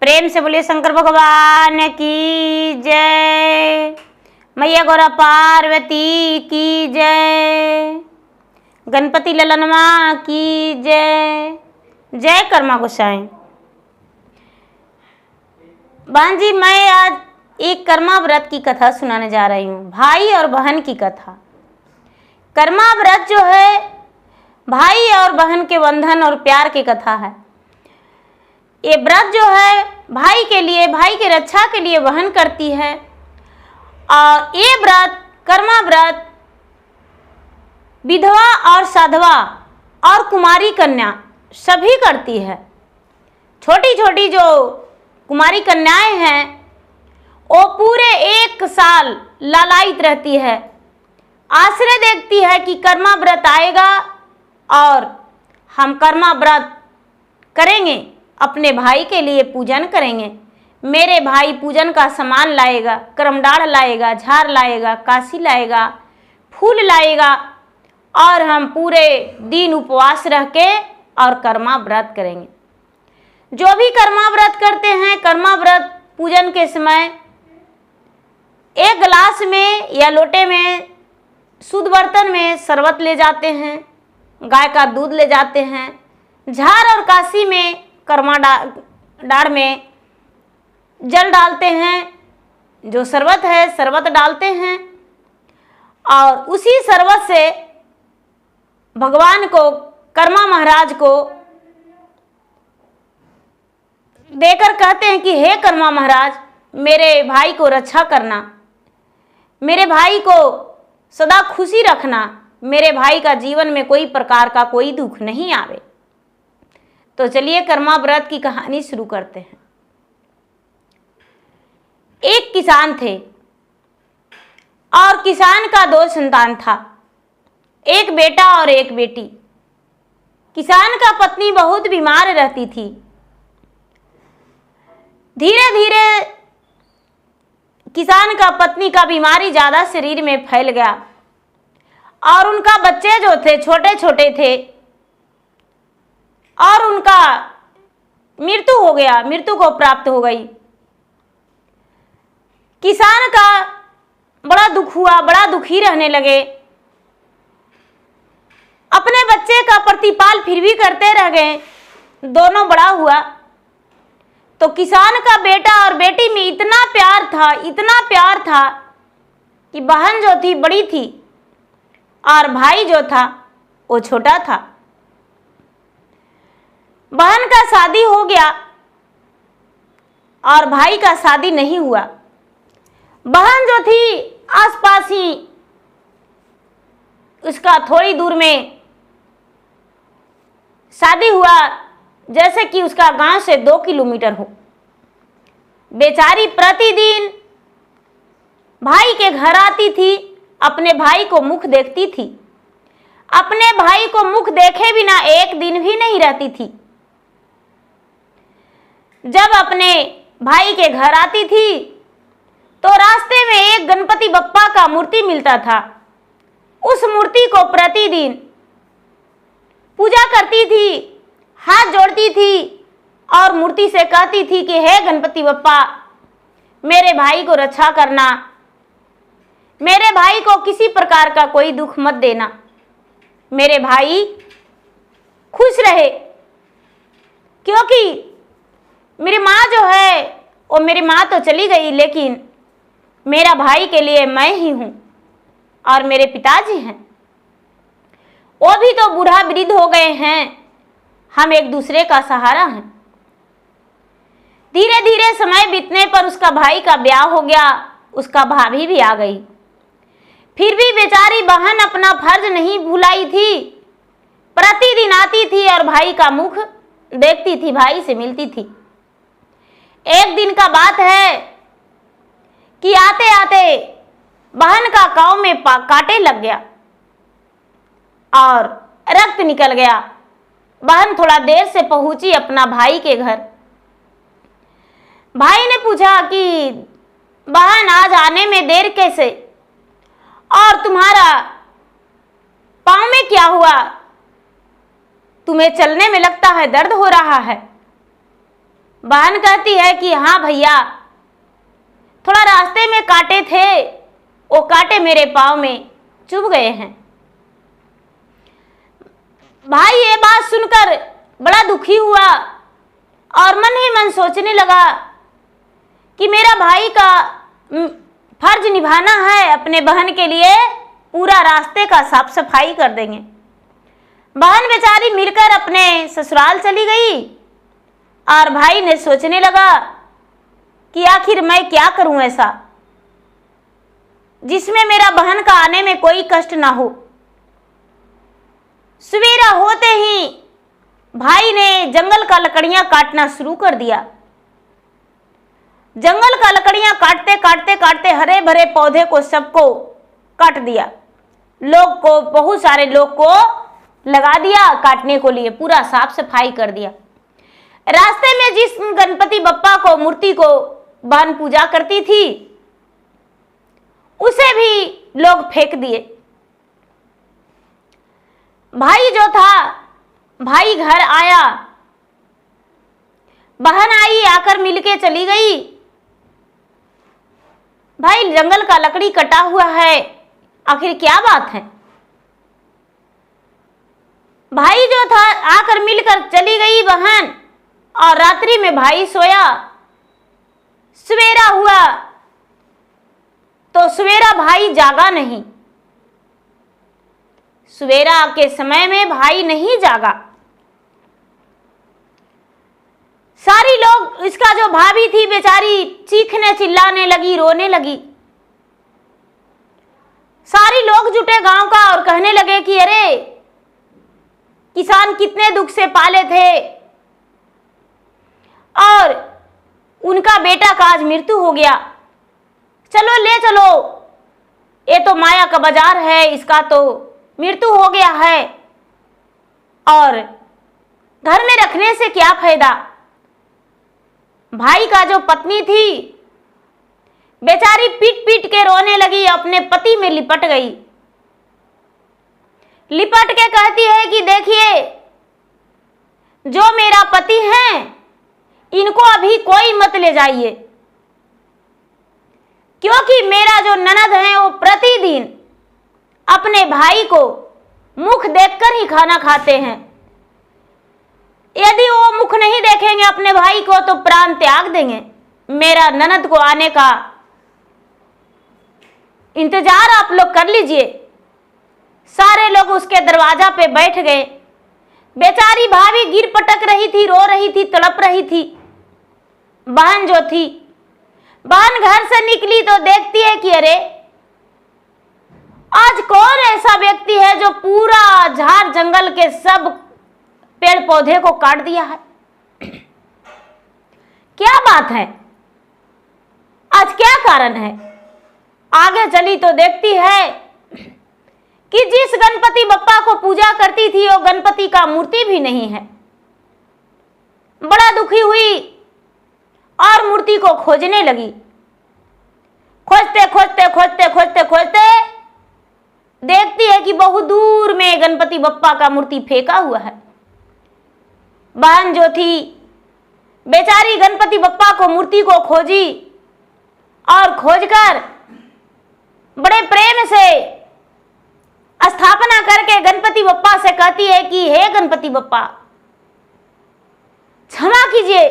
प्रेम से बोलिए शंकर भगवान की जय। मैया गौरा पार्वती की जय। गणपति ललनमा की जय। जय कर्मा गोसाई। बहन जी, मैं आज एक कर्मा व्रत की कथा सुनाने जा रही हूँ, भाई और बहन की कथा। कर्मा व्रत जो है भाई और बहन के बंधन और प्यार की कथा है। ये व्रत जो है भाई के लिए, भाई की रक्षा के लिए बहन करती है। और ये व्रत कर्मा व्रत विधवा और साधवा और कुमारी कन्या सभी करती है। छोटी छोटी जो कुमारी कन्याएं हैं वो पूरे 1 साल लालायित रहती है, आश्रय देखती है कि कर्मा व्रत आएगा और हम कर्मा व्रत करेंगे, अपने भाई के लिए पूजन करेंगे। मेरे भाई पूजन का सामान लाएगा, करमडाढ़ लाएगा, झार लाएगा, काशी लाएगा, फूल लाएगा और हम पूरे दिन उपवास रह के और कर्मा व्रत करेंगे। जो भी कर्मा व्रत करते हैं, कर्मा व्रत पूजन के समय एक गिलास में या लोटे में शुद्ध बर्तन में शरबत ले जाते हैं, गाय का दूध ले जाते हैं, झार और काशी में कर्मा डाढ़ में जल डालते हैं, जो शरबत है शरबत डालते हैं और उसी शरबत से भगवान को, कर्मा महाराज को देकर कहते हैं कि हे कर्मा महाराज, मेरे भाई को रक्षा करना, मेरे भाई को सदा खुशी रखना, मेरे भाई का जीवन में कोई प्रकार का कोई दुख नहीं आवे। तो चलिए कर्मा व्रत की कहानी शुरू करते हैं। एक किसान थे और किसान का 2 संतान था, एक बेटा और एक बेटी। किसान का पत्नी बहुत बीमार रहती थी। धीरे धीरे किसान का पत्नी का बीमारी ज़्यादा शरीर में फैल गया और उनका बच्चे जो थे छोटे छोटे थे और उनका मृत्यु हो गया, मृत्यु को प्राप्त हो गई। किसान का बड़ा दुख हुआ, बड़ा दुखी रहने लगे। अपने बच्चे का प्रतिपाल फिर भी करते रह गए। दोनों बड़ा हुआ तो किसान का बेटा और बेटी में इतना प्यार था, इतना प्यार था कि बहन जो थी बड़ी थी और भाई जो था वो छोटा था। बहन का शादी हो गया और भाई का शादी नहीं हुआ। बहन जो थी आसपास ही उसका थोड़ी दूर में शादी हुआ, जैसे कि उसका गांव से 2 किलोमीटर हो। बेचारी प्रतिदिन भाई के घर आती थी, अपने भाई को मुख देखती थी, अपने भाई को मुख देखे बिना एक दिन भी नहीं रहती थी। जब अपने भाई के घर आती थी तो रास्ते में एक गणपति बप्पा का मूर्ति मिलता था। उस मूर्ति को प्रतिदिन पूजा करती थी, हाथ जोड़ती थी और मूर्ति से कहती थी कि हे गणपति बप्पा, मेरे भाई को रक्षा करना, मेरे भाई को किसी प्रकार का कोई दुख मत देना, मेरे भाई खुश रहे। क्योंकि मेरी माँ जो है वो, मेरी माँ तो चली गई लेकिन मेरा भाई के लिए मैं ही हूँ और मेरे पिताजी हैं, वो भी तो बूढ़ा वृद्ध हो गए हैं, हम एक दूसरे का सहारा हैं। धीरे धीरे समय बीतने पर उसका भाई का ब्याह हो गया, उसका भाभी भी आ गई। फिर भी बेचारी बहन अपना फर्ज नहीं भुलाई थी, प्रतिदिन आती थी और भाई का मुख देखती थी, भाई से मिलती थी। एक दिन का बात है कि आते आते बहन का कांव में कांटे लग गया और रक्त निकल गया। बहन थोड़ा देर से पहुंची अपना भाई के घर। भाई ने पूछा कि बहन आज आने में देर कैसे, और तुम्हारा पांव में क्या हुआ, तुम्हें चलने में लगता है दर्द हो रहा है। बहन कहती है कि हाँ भैया, थोड़ा रास्ते में कांटे थे, वो कांटे मेरे पाँव में चुभ गए हैं। भाई ये बात सुनकर बड़ा दुखी हुआ और मन ही मन सोचने लगा कि मेरा भाई का फर्ज निभाना है, अपने बहन के लिए पूरा रास्ते का साफ सफाई कर देंगे। बहन बेचारी मिलकर अपने ससुराल चली गई और भाई ने सोचने लगा कि आखिर मैं क्या करूं ऐसा जिसमें मेरा बहन का आने में कोई कष्ट ना हो। सवेरा होते ही भाई ने जंगल का लकड़ियां काटना शुरू कर दिया। जंगल का लकड़ियां काटते काटते काटते हरे भरे पौधे को सबको काट दिया। लोग को, बहुत सारे लोग को लगा दिया काटने को लिए, पूरा साफ सफाई कर दिया। रास्ते में जिस गणपति बप्पा को, मूर्ति को बहन पूजा करती थी, उसे भी लोग फेंक दिए। भाई जो था, भाई घर आया, बहन आई, आकर मिलके चली गई। भाई जंगल का लकड़ी कटा हुआ है, आखिर क्या बात है। भाई जो था आकर मिलकर चली गई बहन, और रात्रि में भाई सोया। सवेरा हुआ तो सवेरा भाई जागा नहीं। सवेरा के समय में भाई नहीं जागा। सारी लोग, इसका जो भाभी थी बेचारी चीखने चिल्लाने लगी, रोने लगी। सारी लोग जुटे गांव का और कहने लगे कि अरे किसान कितने दुख से पाले थे और उनका बेटा का आज मृत्यु हो गया। चलो ले चलो, ये तो माया का बाजार है, इसका तो मृत्यु हो गया है और घर में रखने से क्या फायदा। भाई का जो पत्नी थी बेचारी पीट पीट के रोने लगी, अपने पति में लिपट गई। लिपट के कहती है कि देखिए, जो मेरा पति है इनको अभी कोई मत ले जाइए, क्योंकि मेरा जो ननद है वो प्रतिदिन अपने भाई को मुख देखकर ही खाना खाते हैं। यदि वो मुख नहीं देखेंगे अपने भाई को तो प्राण त्याग देंगे। मेरा ननद को आने का इंतजार आप लोग कर लीजिए। सारे लोग उसके दरवाजा पे बैठ गए। बेचारी भाभी गिर पटक रही थी, रो रही थी, तड़प रही थी। बहन जो थी, बहन घर से निकली तो देखती है कि अरे आज कौन ऐसा व्यक्ति है जो पूरा झाड़ जंगल के सब पेड़ पौधे को काट दिया है। क्या बात है, आज क्या कारण है। आगे चली तो देखती है कि जिस गणपति बप्पा को पूजा करती थी वो गणपति का मूर्ति भी नहीं है। बड़ा दुखी हुई और मूर्ति को खोजने लगी। खोजते खोजते खोजते खोजते खोजते देखती है कि बहुत दूर में गणपति बप्पा का मूर्ति फेंका हुआ है। बहन जो थी बेचारी गणपति बप्पा को, मूर्ति को खोजी और खोजकर बड़े प्रेम से स्थापना करके गणपति बप्पा से कहती है कि हे गणपति बप्पा, क्षमा कीजिए,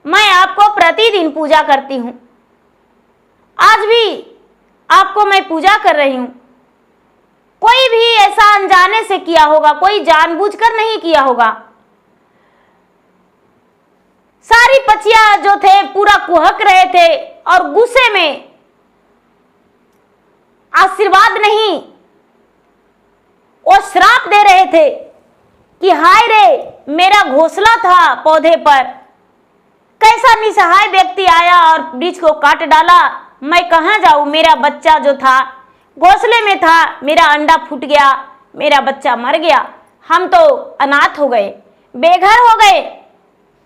मैं आपको प्रतिदिन पूजा करती हूं, आज भी आपको मैं पूजा कर रही हूं। कोई भी ऐसा अनजाने से किया होगा, कोई जानबूझकर नहीं किया होगा। सारी पक्षियां जो थे पूरा कुहक रहे थे और गुस्से में आशीर्वाद नहीं, वो श्राप दे रहे थे कि हाय रे, मेरा घोंसला था पौधे पर, कैसा निसहाय व्यक्ति आया और वृक्ष को काट डाला। मैं कहां जाऊं, मेरा बच्चा जो था घोंसले में था, मेरा अंडा फूट गया, मेरा बच्चा मर गया, हम तो अनाथ हो गए, बेघर हो गए।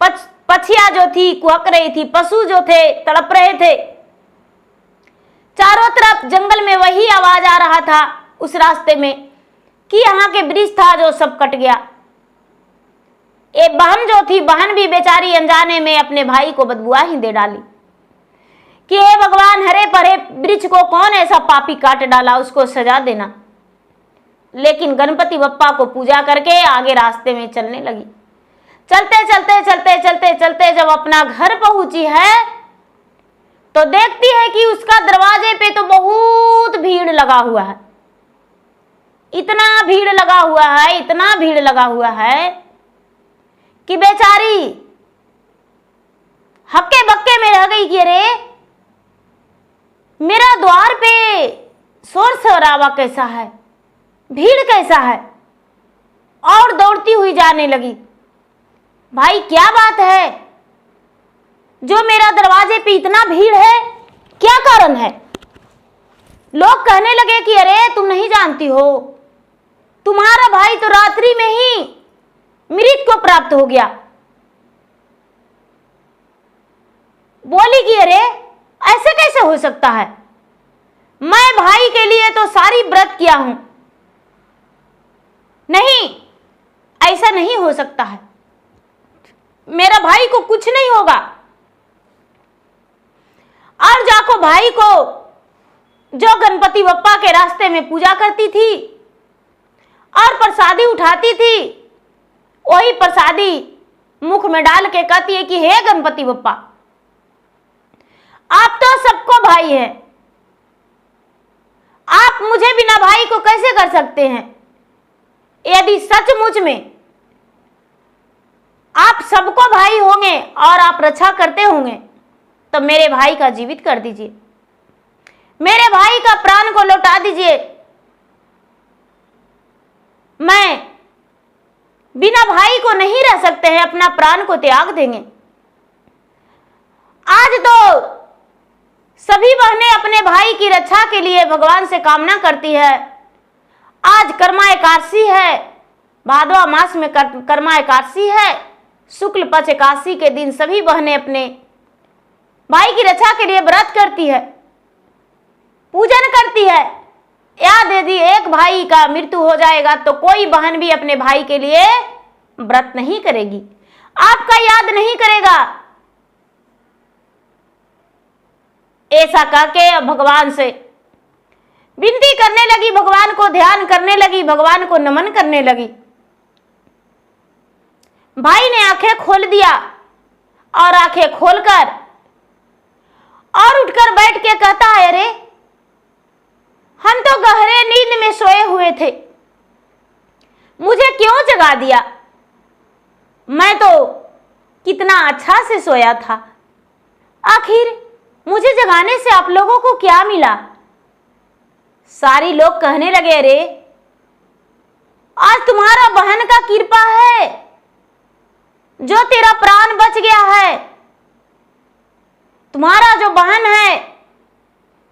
पक्षियां जो थी कुहक रही थी, पशु जो थे तड़प रहे थे। चारों तरफ जंगल में वही आवाज आ रहा था उस रास्ते में कि यहाँ के वृक्ष था जो सब कट गया। ये बहन जो थी, बहन भी बेचारी अनजाने में अपने भाई को बदबुआ ही दे डाली कि हे भगवान, हरे भरे वृक्ष को कौन ऐसा पापी काट डाला, उसको सजा देना। लेकिन गणपति बप्पा को पूजा करके आगे रास्ते में चलने लगी। चलते चलते चलते चलते चलते जब अपना घर पहुंची है तो देखती है कि उसका दरवाजे पे तो बहुत भीड़ लगा हुआ है। इतना भीड़ लगा हुआ है, इतना भीड़ लगा हुआ है कि बेचारी हक्के बक्के में रह गई कि अरे मेरा द्वार पे शोर शराबा कैसा है, भीड़ कैसा है, और दौड़ती हुई जाने लगी। भाई क्या बात है जो मेरा दरवाजे पे इतना भीड़ है, क्या कारण है? लोग कहने लगे कि अरे तुम नहीं जानती हो, तुम्हारा भाई तो रात्रि में ही मृत को प्राप्त हो गया। बोली कि अरे ऐसे कैसे हो सकता है, मैं भाई के लिए तो सारी व्रत किया हूं, नहीं ऐसा नहीं हो सकता है, मेरा भाई को कुछ नहीं होगा। और जाको भाई को जो गणपति बप्पा के रास्ते में पूजा करती थी और प्रसादी उठाती थी, वही प्रसादी मुख में डाल के कहती है कि हे गणपति बप्पा, आप तो सबको भाई हैं, आप मुझे बिना भाई को कैसे कर सकते हैं? यदि सचमुच में आप सबको भाई होंगे और आप रक्षा करते होंगे तो मेरे भाई का जीवित कर दीजिए, मेरे भाई का प्राण को लौटा दीजिए। मैं बिना भाई को नहीं रह सकते हैं, अपना प्राण को त्याग देंगे। आज तो सभी बहनें अपने भाई की रक्षा के लिए भगवान से कामना करती है। आज कर्मा एकादशी है, भादवा मास में कर्मा एकादशी है, शुक्ल पक्ष एकादशी के दिन सभी बहनें अपने भाई की रक्षा के लिए व्रत करती है, पूजन करती है। याद यदि एक भाई का मृत्यु हो जाएगा तो कोई बहन भी अपने भाई के लिए व्रत नहीं करेगी, आपका याद नहीं करेगा। ऐसा करके भगवान से विनती करने लगी, भगवान को ध्यान करने लगी, भगवान को नमन करने लगी। भाई ने आंखें खोल दिया और आंखें खोलकर और उठकर बैठ के कहता है, अरे हम तो गहरे नींद में सोए हुए थे, मुझे क्यों जगा दिया? मैं तो कितना अच्छा से सोया था, आखिर मुझे जगाने से आप लोगों को क्या मिला? सारी लोग कहने लगे, अरे आज तुम्हारा बहन का कृपा है जो तेरा प्राण बच गया है, तुम्हारा जो बहन है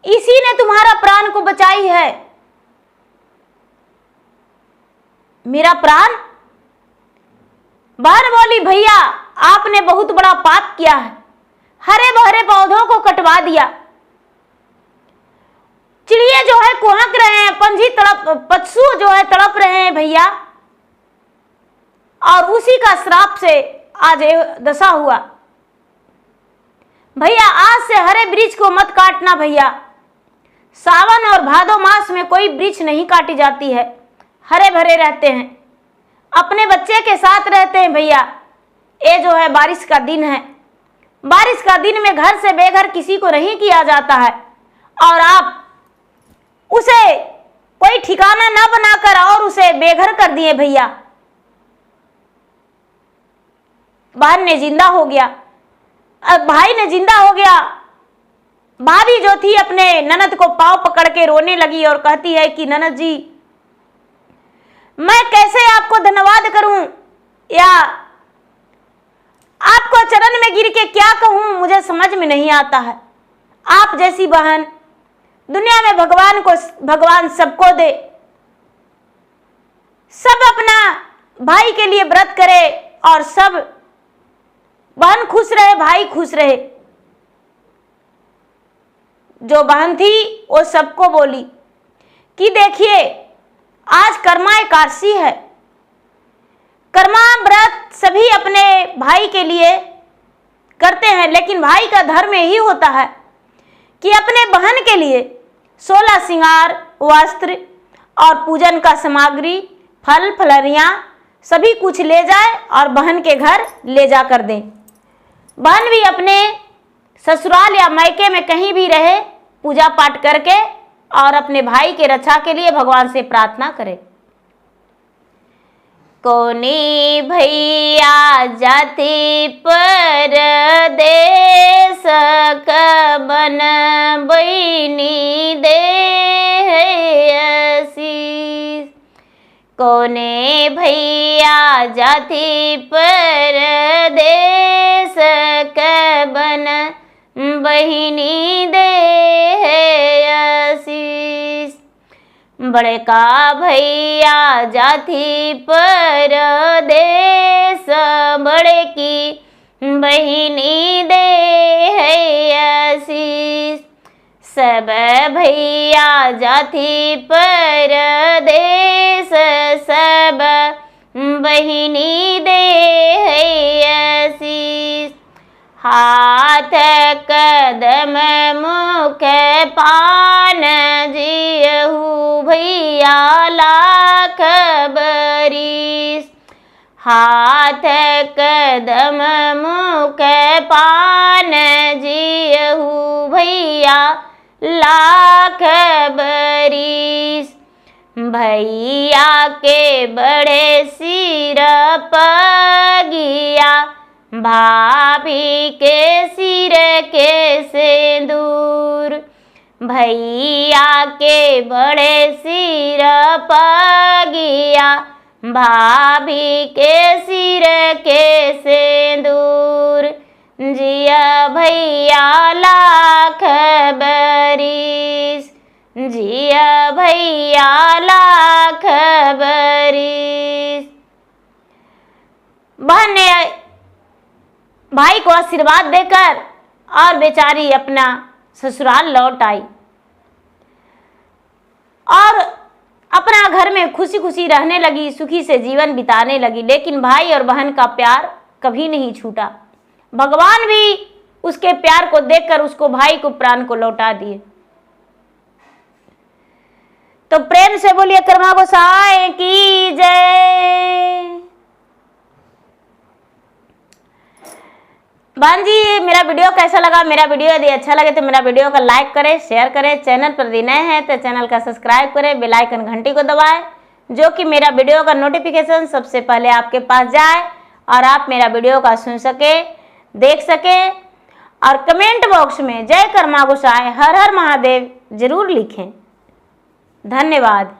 इसी ने तुम्हारा प्राण को बचाई है। मेरा प्राण? बहन बोली, भैया आपने बहुत बड़ा पाप किया है, हरे भरे पौधों को कटवा दिया, चिड़िए जो है कुहक रहे हैं, पंछी तड़प, पशु जो है तड़प रहे हैं भैया, और उसी का श्राप से आज दशा हुआ। भैया आज से हरे वृक्ष को मत काटना भैया, सावन और भादो मास में कोई वृक्ष नहीं काटी जाती है, हरे भरे रहते हैं, अपने बच्चे के साथ रहते हैं भैया। ये जो है बारिश का दिन है, बारिश का दिन में घर से बेघर किसी को नहीं किया जाता है, और आप उसे कोई ठिकाना न बनाकर और उसे बेघर कर दिए भैया। बहन ने जिंदा हो गया, अब भाई ने जिंदा हो गया। भाभी जो थी अपने ननद को पांव पकड़ के रोने लगी और कहती है कि ननद जी, मैं कैसे आपको धन्यवाद करूं या आपको चरण में गिर के क्या कहूं, मुझे समझ में नहीं आता है। आप जैसी बहन दुनिया में भगवान सबको दे, सब अपना भाई के लिए व्रत करे और सब बहन खुश रहे, भाई खुश रहे। जो बहन थी वो सबको बोली कि देखिए आज कर्मा एकादशी है, कर्मा व्रत सभी अपने भाई के लिए करते हैं, लेकिन भाई का धर्म यही होता है कि अपने बहन के लिए 16 श्रृंगार, वस्त्र और पूजन का सामग्री, फल फलहरियाँ सभी कुछ ले जाए और बहन के घर ले जा कर दें। बहन भी अपने ससुराल या मायके में कहीं भी रहे, पूजा पाठ करके और अपने भाई के रक्षा के लिए भगवान से प्रार्थना करे। कोनी भैया जाति परदेश कबन बहिनी दे आशीष। कोने भैया जाति परदेश कबन बहिनी दे आशीष। बड़का भैया जाति परदेश बड़े की बहिनी दे आशीष। सब भैया जाति परदेश सब बहिनी दे आशीष। हाथ कदम मुख पान जियहु भैया लाख बरिस। हाथ कदम मुख पान जियहु भैया लाख बरिस। भैया के बड़े सिर पगिया, भाभी के सिर के सिंदूर। भैया के बड़े सिर पगिया, भाभी के सिर के सिंदूर। जिया भैया लाख बरिस, जिया भैया लाख बरिस। बहन ने भाई को आशीर्वाद देकर और बेचारी अपना ससुराल लौट आई और अपना घर में खुशी खुशी रहने लगी, सुखी से जीवन बिताने लगी। लेकिन भाई और बहन का प्यार कभी नहीं छूटा। भगवान भी उसके प्यार को देखकर उसको भाई को प्राण को लौटा दिए। तो प्रेम से बोलिए कर्मा गोसाई की जय। बहन जी, मेरा वीडियो कैसा लगा? मेरा वीडियो यदि अच्छा लगे तो मेरा वीडियो को लाइक करें, शेयर करें। चैनल पर यदि नए हैं तो चैनल का सब्सक्राइब करें, बेल आइकन घंटी को दबाएं, जो कि मेरा वीडियो का नोटिफिकेशन सबसे पहले आपके पास जाए और आप मेरा वीडियो का सुन सके, देख सके। और कमेंट बॉक्स में जय कर्मा गोसाई हर हर महादेव जरूर लिखें। धन्यवाद।